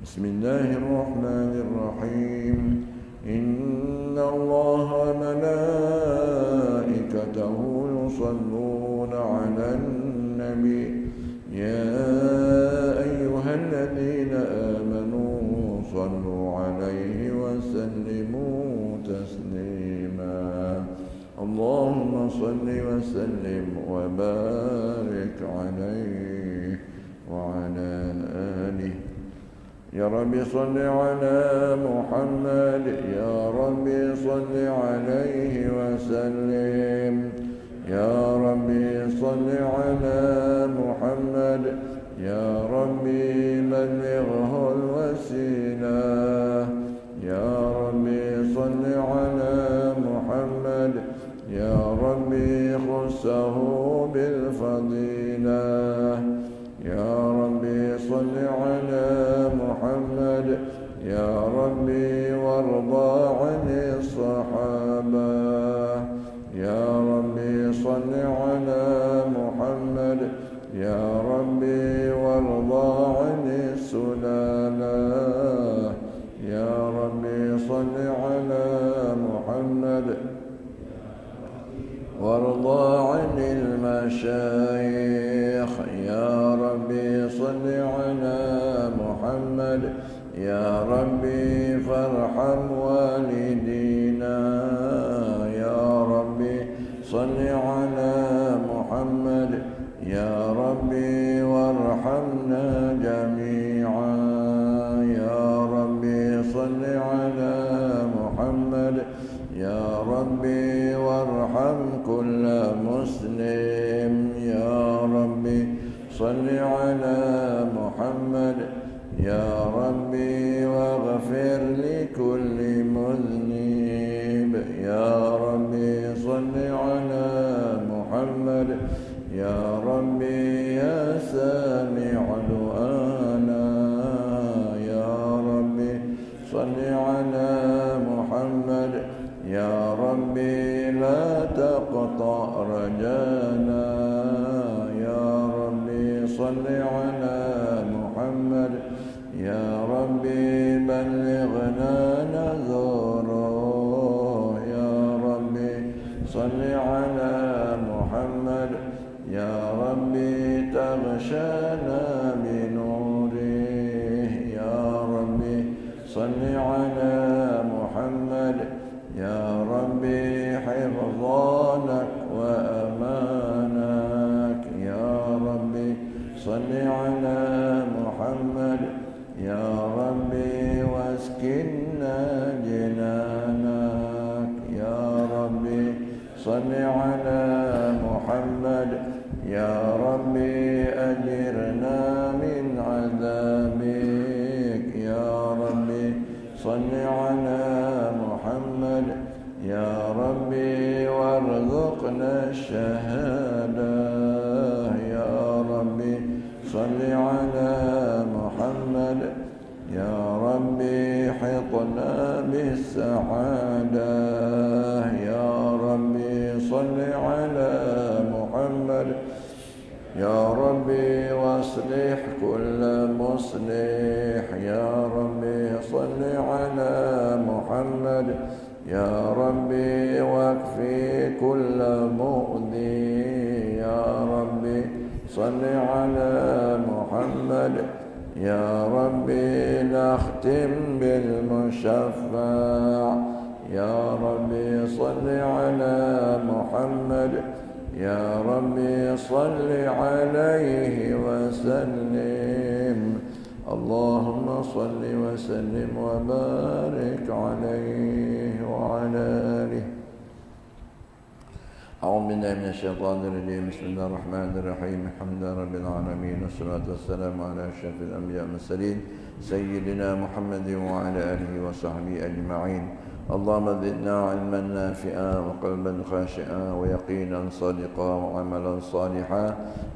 بسم الله الرحمن الرحيم إن الله وملائكته يصلون على النبي يا أيها الذين آمنوا صلوا عليه وسلموا تسليما اللهم صل وسلم وبارك عليه وعلى آله يا رب صل على محمد يا رب صل عليه وسلم يا رب صل على محمد يا رب بلغه الوسيلة يا رب صل على محمد يا رب خصه بالفضيلة يا رب صل على محمد يا رب وارضى عن الصحابة يا رب صل على محمد يا رب وارضى عن السلالة يا رب صل على محمد وارضى عن المشايخ يا رب صل على محمد يا رب فارحم والدينا يا رب صل على محمد يا رب وارحمنا جميعا يا رب صل على محمد يا رب وارحم كل مسلم يا رب صل على محمد يا رب واغفر لكل مذنب يا رب صل على محمد يا رب يا سامع دعانا يا رب صل على محمد يا رب لا تقطع رجانا يا رب صل على محمد يا رب بلغنا نذوره يا رب صل على محمد يا رب تغشانا بنوره يا رب صل على محمد يا رب حفظانك وأمانك يا رب صل على محمد يا رب واسكننا جنانك يا رب صل على محمد يا رب أجرنا من عذابك يا رب صل على محمد يا رب وارزقنا الشهادة يا رب صل على محمد يا رب حطنا بالسعادة يا رب صل على محمد يا رب واصلح كل مصلح يا رب صل على محمد يا رب واكفي كل مؤذي يا رب صل على محمد يا رب نختم بالمشفع يا رب صل على محمد يا رب صل عليه وسلم اللهم صل وسلم وبارك عليه وعلى آله أعوذ بالله من الشيطان الرجيم بسم الله الرحمن الرحيم الحمد لله رب العالمين والصلاة والسلام على أشرف الأنبياء والمرسلين سيدنا محمد وعلى آله وصحبه أجمعين اللهم زدنا علما نافعا وقلبا خاشعا ويقينا صادقا وعملا صالحا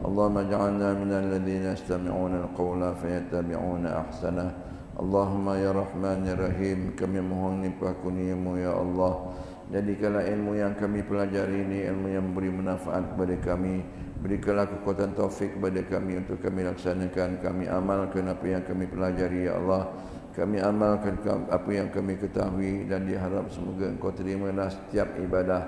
اللهم اجعلنا من الذين يستمعون القول فيتبعون أحسنه Allahumma ya Rahman ya Rahim, kami mohon limpah kurniamu ya Allah. Jadikanlah ilmu yang kami pelajari ini ilmu yang memberi manfaat kepada kami. Berikanlah kekuatan taufik kepada kami untuk kami laksanakan, kami amalkan apa yang kami pelajari ya Allah. Kami amalkan apa yang kami ketahui dan diharap semoga Engkau terimalah setiap ibadah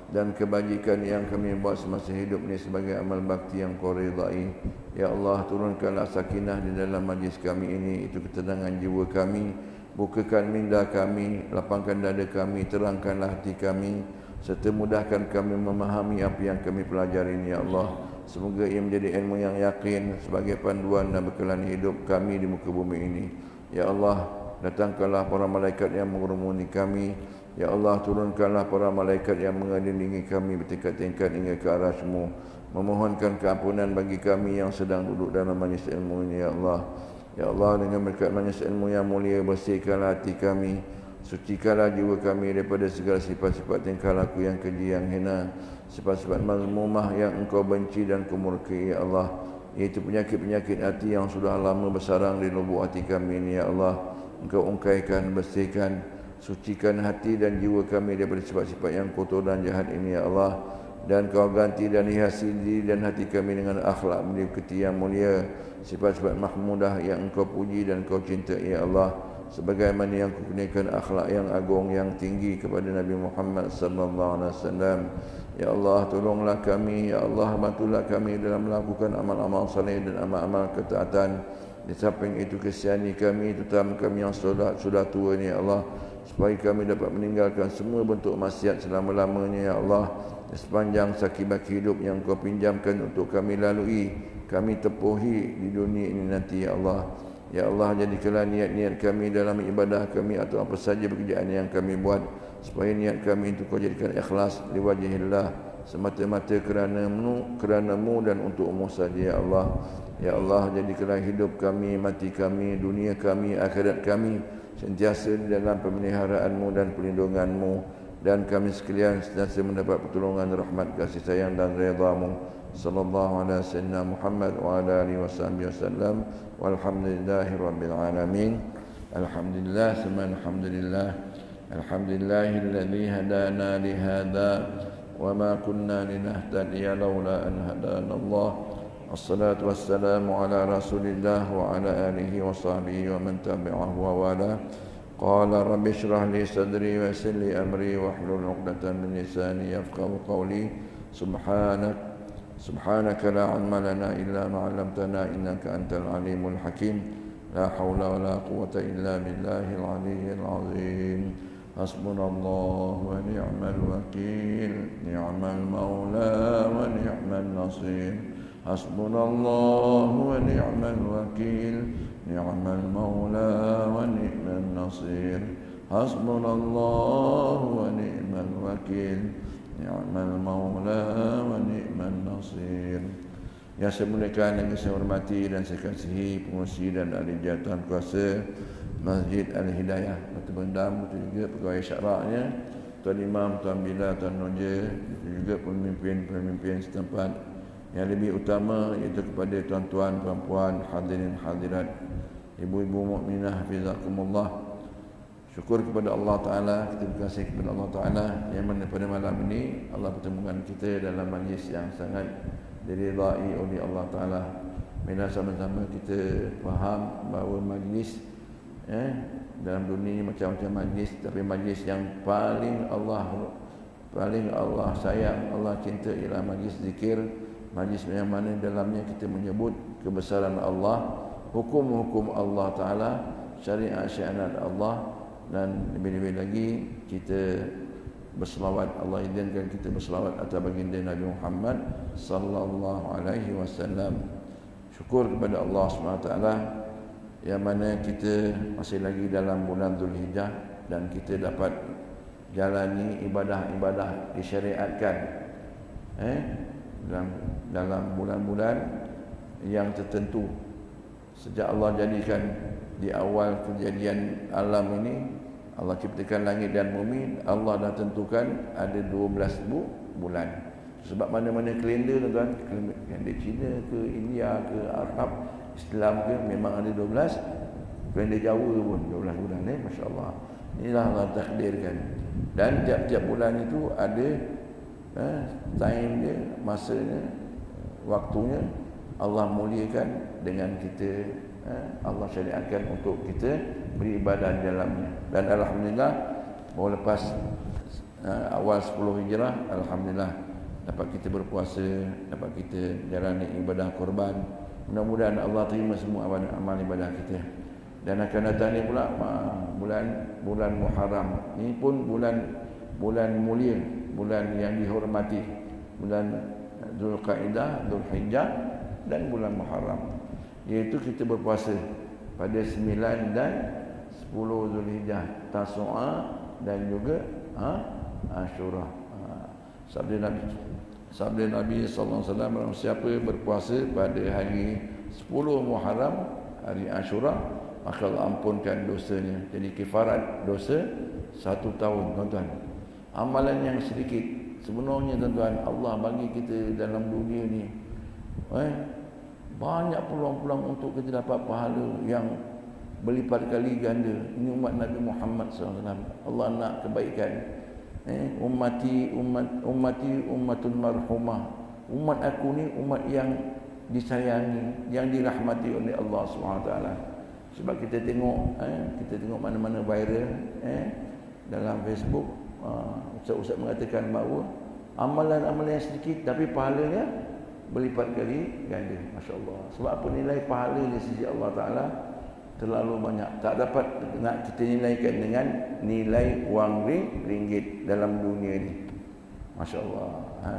dan kebajikan yang kami buat semasa hidup ini sebagai amal bakti yang Kau ridai. Ya Allah, turunkanlah sakinah di dalam majlis kami ini, itu ketenangan jiwa kami. Bukakan minda kami, lapangkan dada kami, terangkanlah hati kami, serta mudahkan kami memahami apa yang kami pelajari ini ya Allah. Semoga ia menjadi ilmu yang yakin sebagai panduan dan bekalan hidup kami di muka bumi ini. Ya Allah, datangkanlah para malaikat yang mengurumuni kami. Ya Allah, turunkanlah para malaikat yang mengelilingi kami bertingkat-tingkat hingga ke arasmu, memohonkan keampunan bagi kami yang sedang duduk dalam majlis ilmu ini ya Allah. Ya Allah, dengan berkat majlis ilmu yang mulia, bersihkanlah hati kami, sucikanlah jiwa kami daripada segala sifat-sifat tingkah laku yang keji, yang hina, sifat-sifat mazmumah yang Engkau benci dan Kau murkai ya Allah, iaitu penyakit-penyakit hati yang sudah lama bersarang di lubuk hati kami ini ya Allah. Engkau ungkaikan, bersihkan, sucikan hati dan jiwa kami daripada sifat-sifat yang kotor dan jahat ini ya Allah. Dan Kau ganti dan hiasi diri dan hati kami dengan akhlak meliputi yang mulia, sifat-sifat mahmudah yang Engkau puji dan Kau cintai ya Allah, sebagaimana yang Kau kurniakan akhlak yang agung yang tinggi kepada Nabi Muhammad sallallahu alaihi wasallam. Ya Allah, tolonglah kami ya Allah, bantulah kami dalam melakukan amal-amal saleh dan amal-amal ketaatan. Di samping itu kesihani kami, terutama kami yang sudah tua ni ya Allah, supaya kami dapat meninggalkan semua bentuk maksiat selama-lamanya ya Allah. Sepanjang sakit-baki hidup yang Kau pinjamkan untuk kami lalui, kami tepuhi di dunia ini nanti ya Allah. Ya Allah, jadikanlah niat-niat kami dalam ibadah kami atau apa saja pekerjaan yang kami buat, supaya niat kami itu Kau jadikan ikhlas liwajhillah, semata-mata kerana-Mu dan untuk-Mu saja ya Allah. Ya Allah, jadikanlah hidup kami, mati kami, dunia kami, akhirat kami sentiasa di dalam pemeliharaan-Mu dan perlindungan-Mu, dan kami sekalian sentiasa mendapat pertolongan, rahmat, kasih sayang dan redha-Mu. Sallallahu alaihi wasallam Muhammad wa ala alihi wasallam. Walhamdulillahi rabbil alamin. Alhamdulillah, summa alhamdulillah. Alhamdulillahilladzi hadana li hadza wa ma kunna linahtadiya laula an hadana Allah. Assalatu wassalamu ala Rasulillah wa ala alihi wa sahbihi wa man tabi'ahu wa wala. Qala rabbi shrah li sadri wa yassir li amri wahlul 'uqdatam min lisani yafqahu qawli. Subhanaka la 'ilma lana illa ma 'allamtana innaka antal alimul hakim. La haula wa la quwwata illa billahil 'aliyyil 'azim. Hasbunallahu wa ni'mal wakeel, ni'mal maula wa ni'man nasir. Hasbunallahu wa ni'mal wakeel, ni'mal maula wa ni'man nasir. Hasbunallahu wa ni'mal wakeel, ni'mal maula wa ni'man nasir. Yang saya muliakan, yang saya hormati dan saya kasihi pengurusi dan ahli jawatan kuasa Masjid Al-Hidayah Batu Bendam, itu juga pegawai syaraknya, Tuan Imam, Tuan Bila, Tuan Noja, itu juga pemimpin-pemimpin setempat. Yang lebih utama iaitu kepada tuan-tuan, puan-puan, hadirin hadirat, ibu-ibu mukminah hafizakumullah. Syukur kepada Allah Ta'ala, kita berkasih kepada Allah Ta'ala yang mana pada malam ini Allah pertemukan kita dalam majlis yang sangat diridai oleh Allah Ta'ala. Bila sama-sama kita faham bahawa majlis dalam dunia ini macam-macam majlis, tapi majlis yang paling Allah sayang, Allah cinta ialah majlis zikir, majlis yang mana dalamnya kita menyebut kebesaran Allah, hukum-hukum Allah Ta'ala, syariat-syariat Allah, dan lebih-lebih lagi kita berselawat, Allah izinkan kita berselawat atas baginda Nabi Muhammad sallallahu alaihi wasallam. Syukur kepada Allah SWT yang mana kita masih lagi dalam bulan Zulhijjah dan kita dapat jalani ibadah-ibadah disyariatkan dalam bulan-bulan yang tertentu. Sejak Allah jadikan di awal kejadian alam ini, Allah ciptakan langit dan bumi, Allah dah tentukan ada 12 bulan. Sebab mana-mana kalender tuan-tuan, kalender Cina ke India ke Arab, Islam ke, memang ada 12 kalender Jawa pun 12 bulan masya-Allah. Inilah Allah takdirkan. Dan tiap-tiap bulan itu ada time dia, masanya, waktunya. Allah muliakan dengan kita, Allah syariatkan untuk kita beribadah di dalamnya. Dan alhamdulillah baru lepas awal 10 Hijrah, alhamdulillah dapat kita berpuasa, dapat kita jalani ibadah korban. Mudah-mudahan Allah terima semua amal ibadah kita. Dan akan datang ni pula bulan Muharram. Ini pun bulan mulia, bulan yang dihormati, bulan Zulqaidah, Zulhijjah dan bulan Muharram. Iaitu kita berpuasa pada 9 dan 10 Zulhijjah, Tasu'a dan juga Ashura. Sabda Nabi sallallahu alaihi wasallam, siapa berpuasa pada hari 10 Muharram, hari Ashura, maka Allah ampunkan dosanya. Jadi kifarat dosa 1 tahun, tuan-tuan. Amalan yang sedikit sebenarnya, tuan-tuan, Allah bagi kita dalam dunia ni banyak peluang-peluang untuk kita dapat pahala yang berlipat kali ganda. Ini umat Nabi Muhammad SAW. Allah nak kebaikan. Ummati ummatun marhumah. Umat aku ni umat yang disayangi, yang dirahmati oleh Allah SWT. Sebab kita tengok mana-mana viral dalam Facebook, ustaz-ustaz mengatakan bahawa amalan-amalan yang sedikit tapi pahalanya berlipat kali ganda. Masya-Allah. Sebab apa? Nilai pahala di sisi Allah Taala terlalu banyak. Tak dapat nak kita nilaikan dengan nilai wang ringgit dalam dunia ini. Masya-Allah.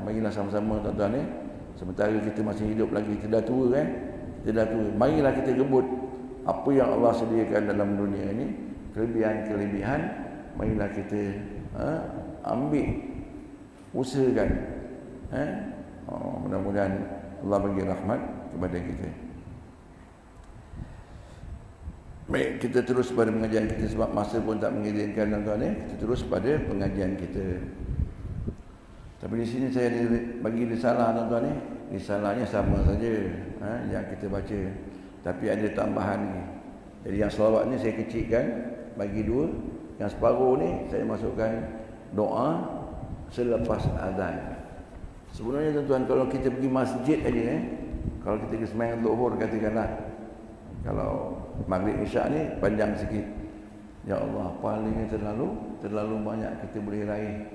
Bagilah sama-sama, tuan-tuan ni. Sementara kita masih hidup lagi, kita dah tua kan? Kita dah tua. Marilah kita gebut apa yang Allah sediakan dalam dunia ini, kelebihan-kelebihan, marilah kita ambil, usahakan. Mudah-mudahan Allah bagi rahmat kepada kita. Baik, kita terus pada pengajian kita sebab masa pun tak mengizinkan, tuan-tuan. Kita terus pada pengajian kita. Tapi di sini saya bagi risalah, tuan-tuan ni. Risalahnya sama saja yang kita baca, tapi ada tambahan ni. Jadi yang selawat ni saya kecilkan, bagi 2. Yang separuh ni saya masukkan doa selepas azan. Sebenarnya, tuan-tuan, kalau kita pergi masjid aja, kalau kita pergi sembahyang zuhur katakanlah, kalau maghrib isyak ni panjang sikit, ya Allah, pahalanya terlalu banyak kita boleh raih.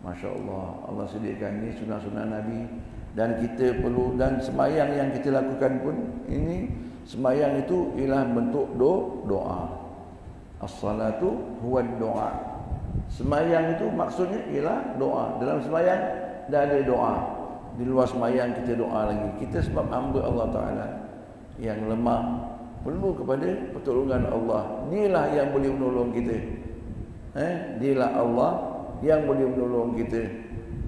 Masya-Allah, Allah sediakan ni sunah-sunah Nabi. Dan kita perlu, dan sembahyang yang kita lakukan pun, ini sembahyang itu ialah bentuk doa. As-salatu huwa doa. Sembahyang itu maksudnya ialah doa. Dalam sembahyang dah ada doa. Di luar sembahyang kita doa lagi. Kita sebab hamba Allah Ta'ala yang lemah, perlu kepada pertolongan Allah. Dialah yang boleh menolong kita. Dialah Allah yang boleh menolong kita.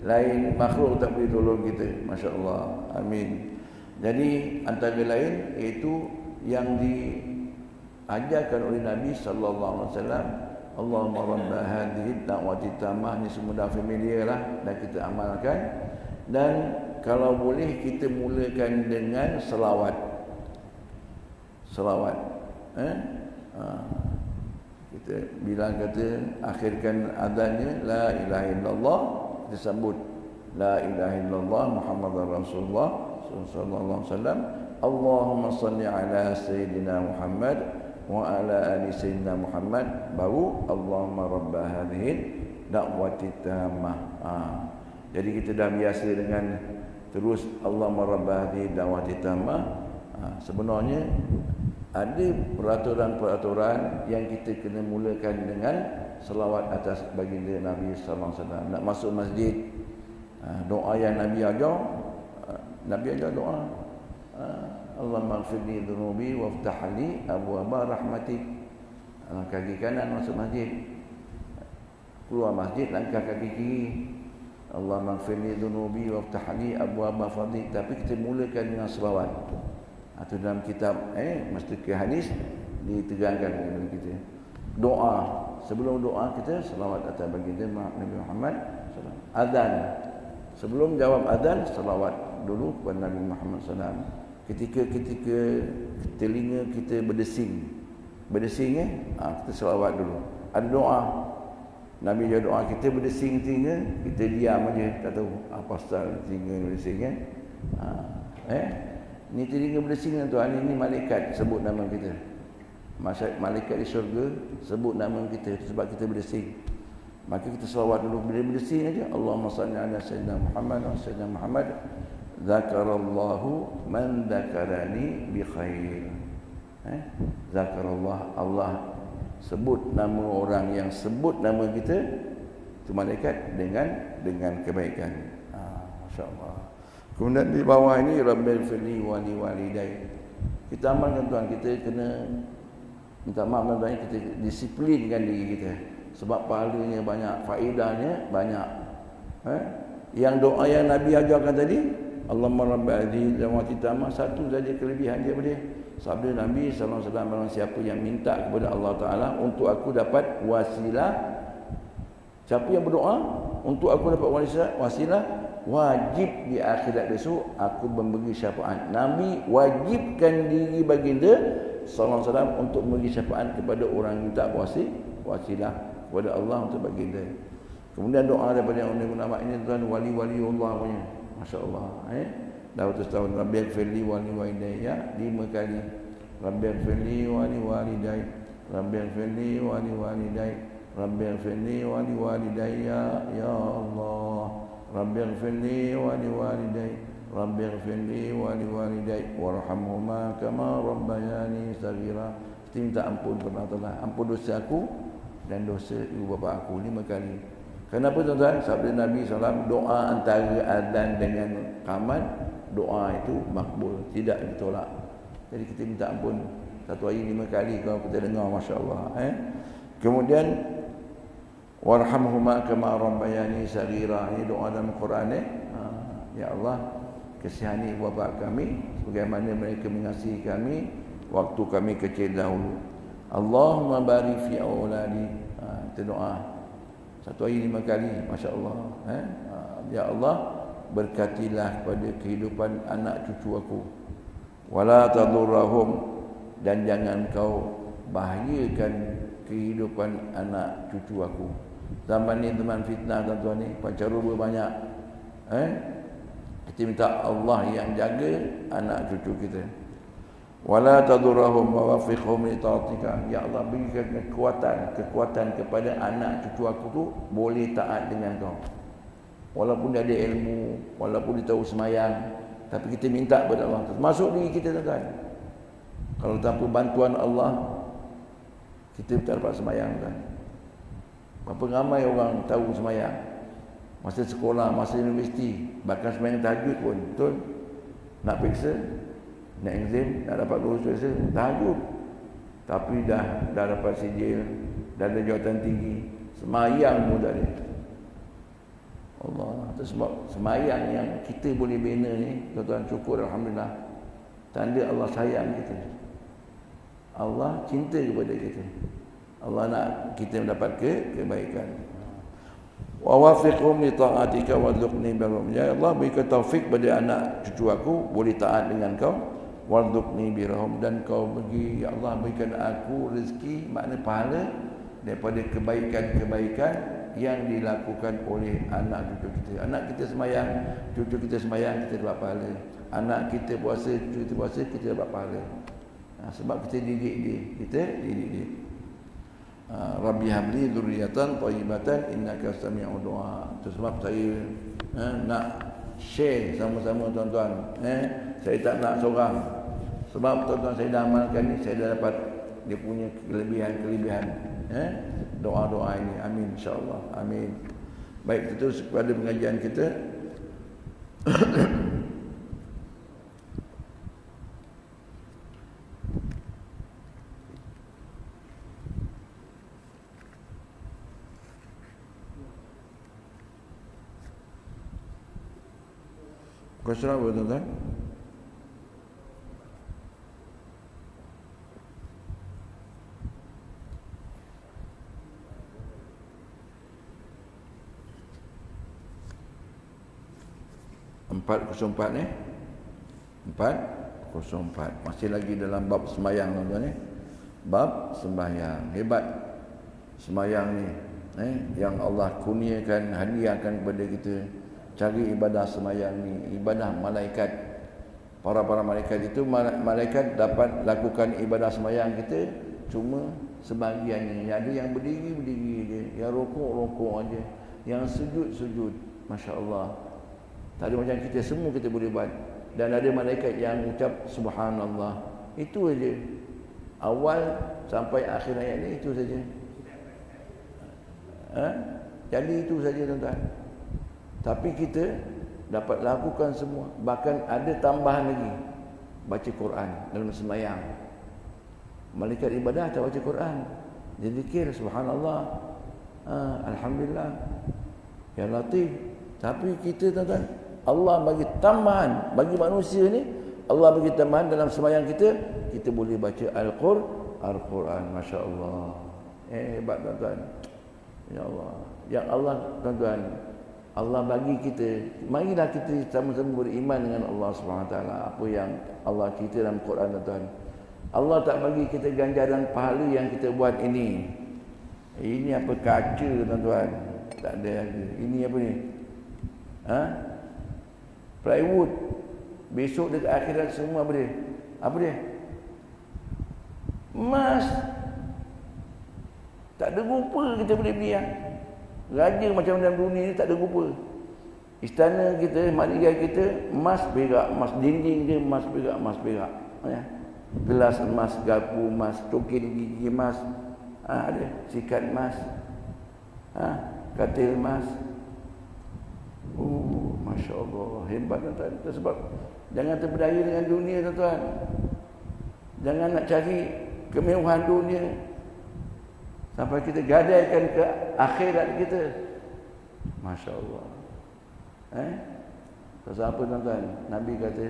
Lain makhluk tak boleh tolong kita. Masya Allah. Amin. Jadi antara lain iaitu yang diajarkan oleh Nabi sallallahu alaihi wasallam, Allahumma rabb hadhihi da'wati tammah, ni semua dah familiar lah dan kita amalkan. Dan kalau boleh kita mulakan dengan selawat. Kita bila kata akhirkan adanya la ilaha illallah, kita sambut la ilaha illallah Muhammadar Rasulullah sallallahu alaihi wasallam. Allahumma salli ala sayyidina Muhammad wa ala ali sayyidina Muhammad, baru Allahumma rabb hadhihi da'wati tammah. Jadi kita dah biasa dengan terus Allahumma rabb hadhihi da'wati tammah. Sebenarnya ada peraturan-peraturan yang kita kena mulakan dengan selawat atas baginda Nabi sallallahu alaihi wasallam. Nak masuk masjid, doa yang Nabi ajar, doa Allahumma ighfirli dhunubi waftah li abwaaba rahmatik. Kaki kanan masuk masjid, keluar masjid langkah kaki kiri, Allahumma ighfirli dhunubi waftah li abwaaba fadlik. Tapi kita mulakan dengan selawat. Atau dalam kitab mustaqil hadis diterangkan kepada kita. Doa, sebelum doa kita selawat atas baginda Nabi Muhammad sallallahu alaihi wasallam. Azan, sebelum jawab azan selawat dulu kepada Nabi Muhammad sallallahu alaihi wasallam. Ketika telinga kita berdesing, berdesing kita selawat dulu. Ada doa. Nabi dia doa kita berdesing telinga, kita diam aja, tak tahu apa pasal telinga berdesing ni telinga berdesing tuan, ini malaikat sebut nama kita. Malaikat di syurga sebut nama kita sebab kita berdesing. Maka kita selawat dulu, bila berdesing aja, Allahumma salli ala sayyidina Muhammad wa sayyidina Muhammad zakarallahu man zakarani bi khair. Zakarallah, Allah sebut nama orang yang sebut nama kita itu malaikat dengan kebaikan. Masya-Allah. Kemudian di bawah ini Rabbil firli wa li walidai. Kita amalkan tuan, kita kena minta maaf tuan, kita disiplinkan diri kita. Sebab pahalanya banyak, faedahnya banyak. Yang doa yang Nabi ajarkan tadi, Allahumma rabbi hadhihi da'wati tammah, satu saja kelebihan dia boleh. Sabda Nabi sallallahu alaihi wasallam, siapa yang minta kepada Allah Taala untuk aku dapat wasilah, siapa yang berdoa untuk aku dapat wasilah, wajib di akhirat besok aku memberi syafaat. Nabi wajibkan diri baginda sallallahu alaihi wasallam untuk memberi syafaat kepada orang yang minta wasilah kepada Allah untuk baginda. Kemudian doa daripada yang ulama ini tuan, wali-waliullah punya. Masya-Allah. Dah terus tahun Rabbighfirli wa li walidayya 5 kali. Rabbighfirli wa li walidayya, Rabbighfirli wa li walidayya, Rabbighfirli wa li walidayya ya Allah. Rabbighfirli wa li walidayya, Rabbighfirli wa li walidayya warhamhuma kama rabbayani saghira. Kita minta ampun kepada Allah, ampun dosa aku dan dosa ibu bapa aku 5 kali. Kenapa tuan-tuan? Sabda Nabi SAW, doa antara azan dengan qamat, doa itu makbul, tidak ditolak. Jadi kita minta ampun satu hari 5 kali kalau kita dengar, masya-Allah. Kemudian warhamhuma kama rabbayani saghira, ini doa dalam Quran. Ya Allah, kasihani ibu bapa kami sebagaimana mereka mengasihi kami waktu kami kecil dahulu. Allahumma barik fi auladi, itu doa satu hari 5 kali, masya-Allah. Ya Allah, berkatilah kepada kehidupan anak cucu aku. Wala tadurrahum, dan jangan kau bahayakan kehidupan anak cucu aku. Zaman ni zaman fitnah tuan-tuan ni, pancaroba banyak. Kita minta Allah yang jaga anak cucu kita. Wala tadurrahum wa wafiqhum li taatika. Ya Allah, berikan kekuatan kepada anak cucu aku tu boleh taat dengan kau. Walaupun dia ada ilmu, walaupun dia tahu semayang, tapi kita minta kepada Allah. Termasuk diri kita tuan-tuan. Kalau tanpa bantuan Allah, kita tak dapat semayang kan. Berapa ramai orang tahu semayang masa sekolah, masa universiti, bahkan semayang tahajud pun, betul? Nak periksa, nak exam, nak dapat lulus periksa, tahajud. Tapi dah dapat sijil, dah ada jawatan tinggi, semayang pun tak ada. Allah, itu sebab semayang yang kita boleh bina ni, tuan-tuan, syukur alhamdulillah. Tanda Allah sayang kita. Allah cinta kepada kita. Allah nak kita mendapat kebaikan. Wa wafiqhum li ta'atika warzuqni birrahum. Ya Allah, berikan taufik pada anak cucu aku boleh taat dengan kau. Warzuqni birrahum, dan kau bagi, ya Allah, berikan aku rezeki, makna pahala daripada kebaikan-kebaikan yang dilakukan oleh anak cucu kita. Anak kita semayang, cucu kita semayang, kita dapat pahala. Anak kita puasa, cucu kita puasa, kita dapat pahala. Sebab kita didik dia. Rabbi habli dzurriatan thayyibatan innaka sami'ud du'a. Itu sebab saya nak share sama-sama tuan-tuan. Saya tak nak seorang. Sebab tuan-tuan, saya dah amalkan ni, saya dah dapat dia punya kelebihan-kelebihan. Doa-doa ini, amin, insya-Allah, amin. Baik, terus kepada pengajian kita. Question apa tuan-tuan? Empat 404. Masih lagi dalam bab semayang tuan-tuan ni. bab sembahyang. Hebat sembahyang ni, yang Allah kurniakan, hadiahkan kepada kita. Cari ibadah sembahyang ni, ibadah malaikat. Para malaikat itu, malaikat dapat lakukan ibadah sembahyang kita cuma sebahagiannya. Ada yang berdiri je, yang rokok aja, yang sujud. Masya Allah. Tak ada macam kita, semua kita boleh buat. Dan ada malaikat yang ucap subhanallah. Itu aja. Awal sampai akhir ayat ni itu saja. Jadi itu saja tuan-tuan. Tapi kita dapat lakukan semua. Bahkan ada tambahan lagi, baca Quran dalam sembahyang. Malaikat ibadah tak baca Quran, dia zikir subhanallah, alhamdulillah, ya Latif. Tapi kita tuan-tuan, Allah bagi tambahan bagi manusia ni. Allah bagi tambahan dalam sembahyang kita boleh baca Al-Quran. Masya Allah. Hebat tuan-tuan. Ya Allah. Yang Allah tuan-tuan, Allah bagi kita, marilah kita sama-sama beriman dengan Allah SWT. Apa yang Allah cerita dalam Quran tuan-tuan. Allah tak bagi kita ganjaran pahala yang kita buat ini. Ini apa, kaca tuan-tuan? Tak ada lagi. Ini apa ni? Plywood. Besok dekat akhirat semua apa dia? Apa dia? Emas. Tak ada rupa kita boleh beli. Raja macam dalam dunia ni tak ada rupa. Istana kita, mahligai kita, emas perak, emas dinding dia, emas perak. Ya. Gelas emas, garpu emas, token gigi emas, ada sikat emas, katil emas. Masya Allah, hebat tuan-tuan. Itu sebab jangan terpedaya dengan dunia tuan-tuan. Jangan nak cari kemewahan dunia sampai kita gadaikan ke akhirat kita. Masya Allah. Pasal apa tuan-tuan? Nabi kata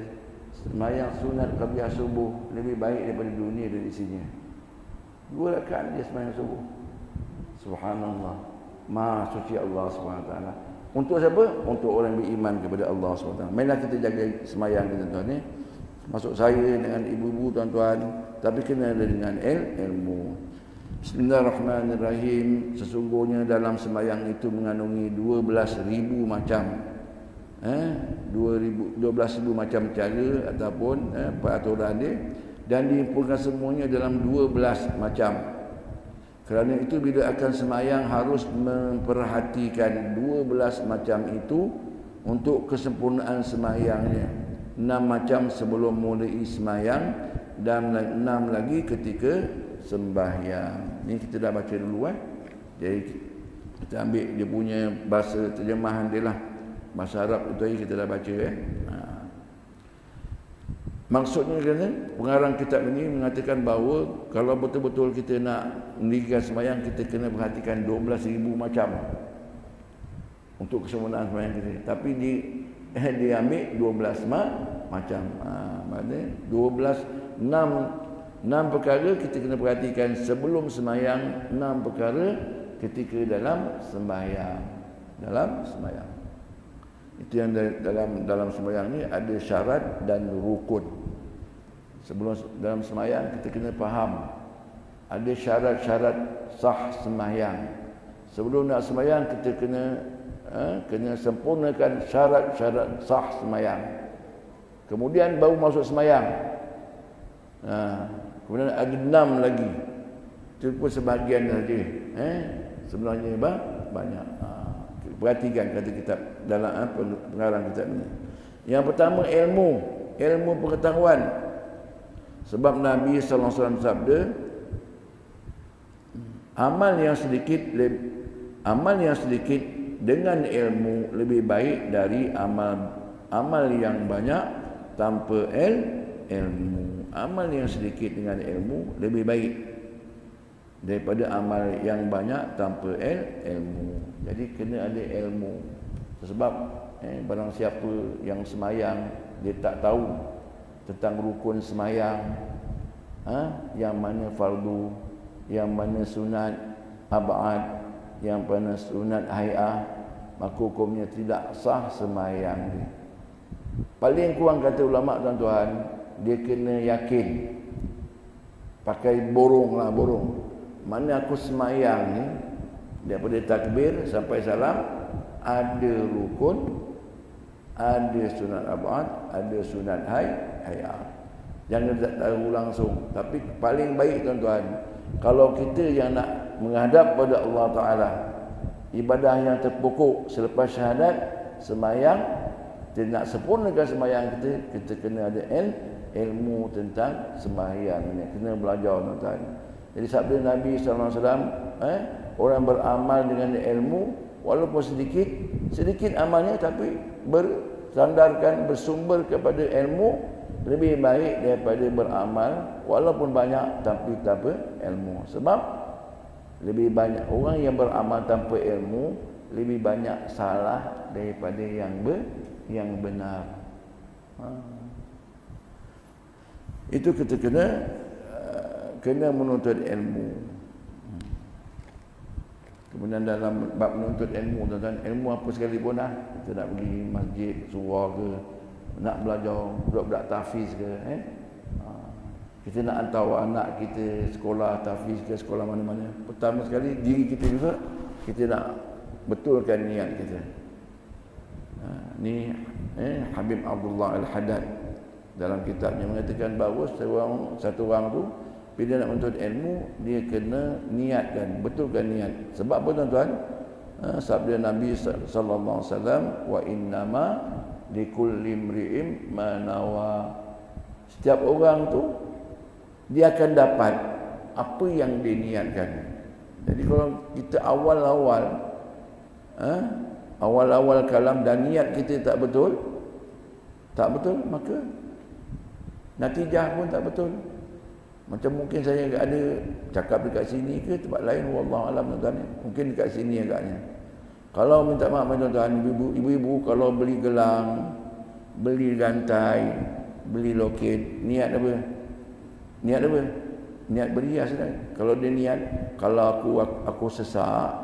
sembahyang sunat qabliyah subuh lebih baik daripada dunia dan isinya. 2 rakaat dia sembahyang subuh. Subhanallah. Maha suci Allah SWT. Untuk siapa? Untuk orang beriman kepada Allah SWT. Mainlah kita jaga sembahyang kita tuan-tuan. Masuk saya dengan ibu-ibu tuan-tuan, tapi kena ada dengan ilmu. Bismillahirrahmanirrahim. Sesungguhnya dalam sembahyang itu mengandungi 12,000 macam 12,000 macam cara ataupun peraturan dia, dan diimpulkan semuanya dalam 12 macam. Kerana itu bila akan sembahyang harus memperhatikan 12 macam itu untuk kesempurnaan sembahyangnya. 6 macam sebelum mulai sembahyang dan 6 lagi ketika sembahyang. Ni kita dah baca dulu Jadi kita ambil dia punya bahasa terjemahan dia lah. Bahasa Arab itu kita dah baca Maksudnya kerana pengarang kitab ini mengatakan bahawa kalau betul-betul kita nak mendirikan sembahyang, kita kena perhatikan 12,000 macam untuk kesempurnaan sembahyang kita. Tapi dia ambil 12 macam. Maknanya 6 perkara kita kena perhatikan sebelum sembahyang, 6 perkara ketika dalam sembahyang. Itu yang dalam sembahyang ni ada syarat dan rukun. Sebelum dalam sembahyang kita kena faham ada syarat-syarat sah sembahyang. Sebelum nak sembahyang kita kena sempurnakan syarat-syarat sah sembahyang. Kemudian baru masuk sembahyang. Kemudian ada 6 lagi. Itu pun sebahagian saja. Sebenarnya banyak. Perhatikan kata kitab dalam pengarang kitab ini. Yang pertama ilmu pengetahuan. Sebab Nabi sallallahu alaihi wasallam sabda, amal yang sedikit dengan ilmu lebih baik dari amal yang banyak tanpa ilmu. Amal yang sedikit dengan ilmu lebih baik daripada amal yang banyak tanpa ilmu. Jadi kena ada ilmu. Sebab barang siapa yang semayang dia tak tahu tentang rukun semayang, yang mana fardu, yang mana sunat ab'ad, yang mana sunat hay'ah, maka hukumnya tidak sah semayang dia. Paling kurang kata ulama tuan-tuan, dia kena yakin pakai borong lah, borong. Mana aku semayang ni daripada takbir sampai salam, ada rukun, ada sunat abad, ada sunat hayat. Jangan tak tahu langsung. Tapi paling baik tuan-tuan, kalau kita yang nak menghadap pada Allah Ta'ala, ibadah yang terpokok selepas syahadat, semayang, kita nak sempurnakan semayang kita kena ada ilmu tentang semayang ni, kena belajar tuan-tuan. Jadi sabda Nabi SAW, orang beramal dengan ilmu, walaupun sedikit amalnya, tapi bersandarkan, bersumber kepada ilmu, lebih baik daripada beramal walaupun banyak tapi tanpa ilmu. Sebab lebih banyak orang yang beramal tanpa ilmu, lebih banyak salah daripada yang benar. Itu kita kena menuntut ilmu. Kemudian dalam bab menuntut ilmu, tuan-tuan, ilmu apa sekalipun lah, kita nak pergi masjid, surau ke, nak belajar budak-budak tahfiz ke, kita nak hantar anak kita sekolah tahfiz ke, sekolah mana-mana, pertama sekali diri kita juga, kita nak betulkan niat kita. Ni Habib Abdullah Al-Haddad dalam kitabnya mengatakan bahawa satu orang tu bila nak menuntut ilmu, dia kena niatkan, betulkan niat. Sebab apa tuan-tuan? Sabda Nabi sallallahu alaihi wasallam, wa innama likulli imri'in ma nawa. Setiap orang tu dia akan dapat apa yang dia niatkan. Jadi kalau kita awal-awal kalam dan niat kita tak betul, maka natijah pun tak betul. Macam mungkin saya ada cakap dekat sini ke tempat lain, wallahu alam tuan-tuan, mungkin dekat sini agaknya. Kalau minta maaf tuan-tuan, ibu-ibu kalau beli gelang, beli rantai, beli loket, niat apa? Niat berhias kan? Kalau dia niat, kalau aku sesak,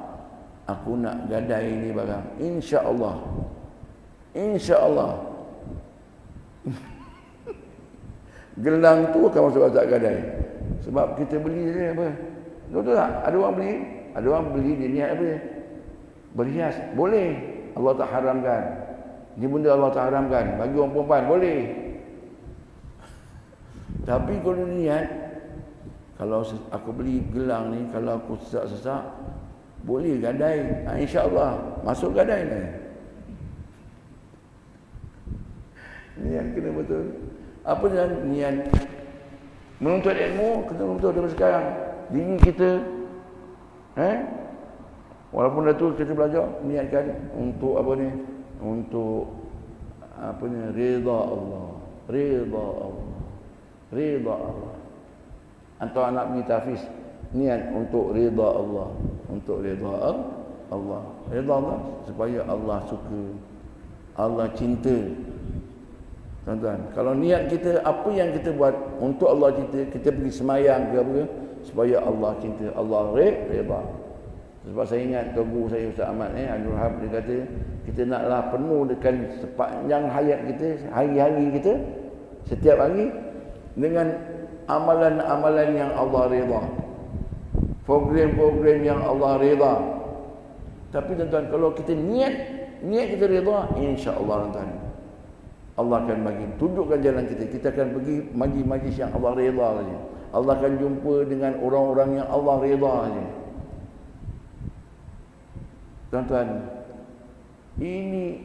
aku nak gadai ini barang, insya-Allah. Gelang tu akan masuk akad gadai. Sebab kita beli dia apa? Betul tak? Ada orang beli dia niat apa? Berhias. Boleh. Allah tak haramkan. Ini benda Allah tak haramkan. Bagi orang perempuan boleh. Tapi kalau niat, kalau aku beli gelang ni, kalau aku sesak-sesak, boleh gadai. InsyaAllah masuk gadai ni. Niat kena betul. Apa dia niat? Menuntut ilmu, kena betul dari sekarang. Diri kita, walaupun dah tu kita belajar, niatkan untuk apa ni? Untuk apa ni? Rida Allah. Antara anak pergi tahfiz, niat untuk rida Allah. Untuk rida Allah. Rida Allah supaya Allah suka, Allah cinta. Tuan-tuan, kalau niat kita, apa yang kita buat untuk Allah cinta, kita pergi semayang ke apa, supaya Allah cinta, Allah reda. Sebab saya ingat guru saya Ustaz Ahmad Abdul Wahab, dia kata kita naklah penuh dengan sepanjang hayat kita, hari-hari kita, setiap hari dengan amalan-amalan yang Allah reda, program-program yang Allah reda. Tapi tuan-tuan, kalau kita niat kita reda, insya-Allah tuan-tuan, Allah akan bagi, tunjukkan jalan kita. Kita akan pergi majlis-majlis yang Allah reda saja. Allah akan jumpa dengan orang-orang yang Allah reda saja. Tuan-tuan, ini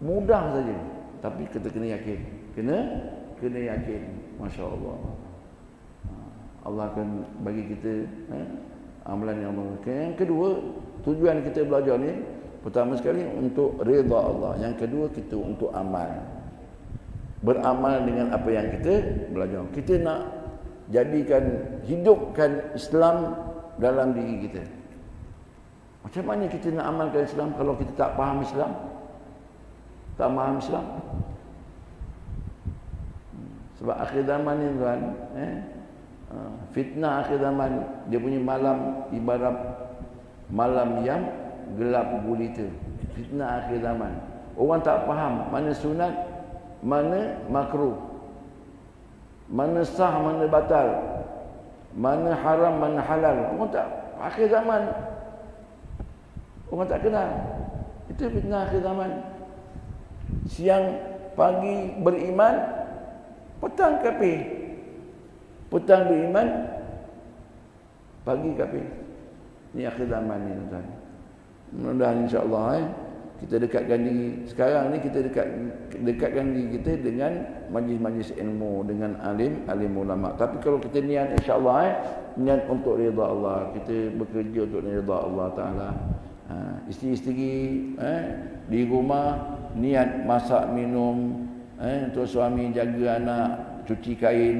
mudah saja, tapi kita kena yakin. Kena yakin. Masya-Allah. Allah akan bagi kita amalan yang bagus. Yang kedua, tujuan kita belajar ni, pertama sekali untuk reda Allah. Yang kedua, kita untuk amal. Beramal dengan apa yang kita belajar. Kita nak hidupkan Islam dalam diri kita. Macam mana kita nak amalkan Islam kalau kita tak faham Islam? Tak faham Islam? Sebab akhir zaman ni tuan, fitnah akhir zaman, dia punya malam ibarat malam yang gelap gulita. Fitnah akhir zaman. Orang tak faham mana sunat, mana makruh. Mana sah, mana batal, mana haram, mana halal. Orang tak, akhir zaman orang tak kenal. Itu fitnah akhir zaman. Siang pagi beriman, petang kafir. Petang beriman, pagi kafir. Ini akhir zaman ni tuan-tuan. Mudah-mudahan insya-Allah kita dekatkan diri sekarang ni, kita dekatkan diri kita dengan majlis-majlis ilmu, dengan alim ulama. Tapi kalau kita niat insya-Allah niat untuk redha Allah, kita bekerja untuk redha Allah Taala. Isteri-isteri di rumah niat masak minum, untuk suami jaga anak, cuci kain,